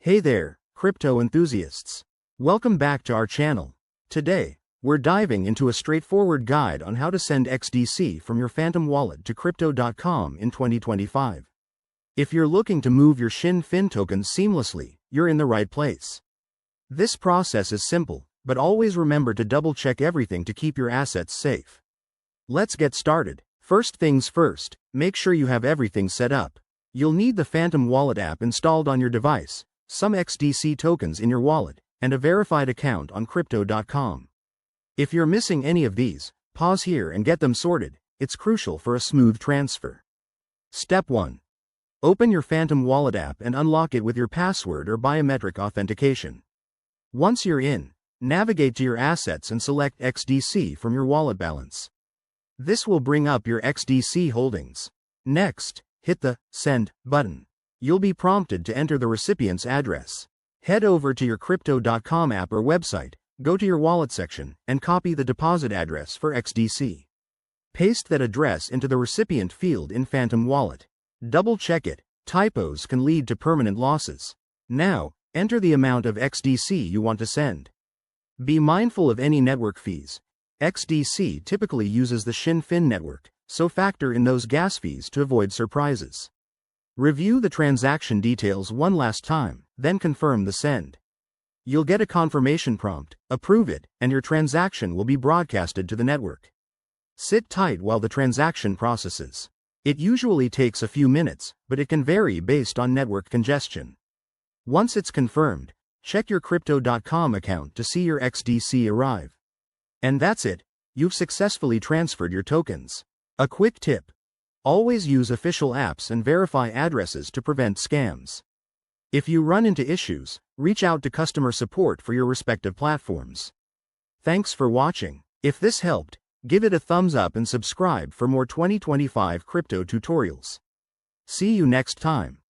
Hey there, crypto enthusiasts. Welcome back to our channel. Today, we're diving into a straightforward guide on how to send XDC from your Phantom wallet to Crypto.com in 2025. If you're looking to move your Fin tokens seamlessly, you're in the right place. This process is simple, but always remember to double-check everything to keep your assets safe. Let's get started. First things first, make sure you have everything set up. You'll need the Phantom wallet app installed on your device, some XDC tokens in your wallet, and a verified account on Crypto.com. If you're missing any of these, pause here and get them sorted. It's crucial for a smooth transfer. Step 1. Open your Phantom wallet app and unlock it with your password or biometric authentication. Once you're in, navigate to your assets and select XDC from your wallet balance. This will bring up your XDC holdings. Next, hit the Send button. You'll be prompted to enter the recipient's address. Head over to your Crypto.com app or website, go to your wallet section, and copy the deposit address for XDC. Paste that address into the recipient field in Phantom Wallet. Double-check it. Typos can lead to permanent losses. Now, enter the amount of XDC you want to send. Be mindful of any network fees. XDC typically uses the Fin network, so factor in those gas fees to avoid surprises. Review the transaction details one last time, then confirm the send. You'll get a confirmation prompt, approve it, and your transaction will be broadcasted to the network. Sit tight while the transaction processes. It usually takes a few minutes, but it can vary based on network congestion. Once it's confirmed, check your Crypto.com account to see your XDC arrive. And that's it, you've successfully transferred your tokens. A quick tip. Always use official apps and verify addresses to prevent scams. If you run into issues, reach out to customer support for your respective platforms. Thanks for watching. If this helped, give it a thumbs up and subscribe for more 2025 crypto tutorials. See you next time.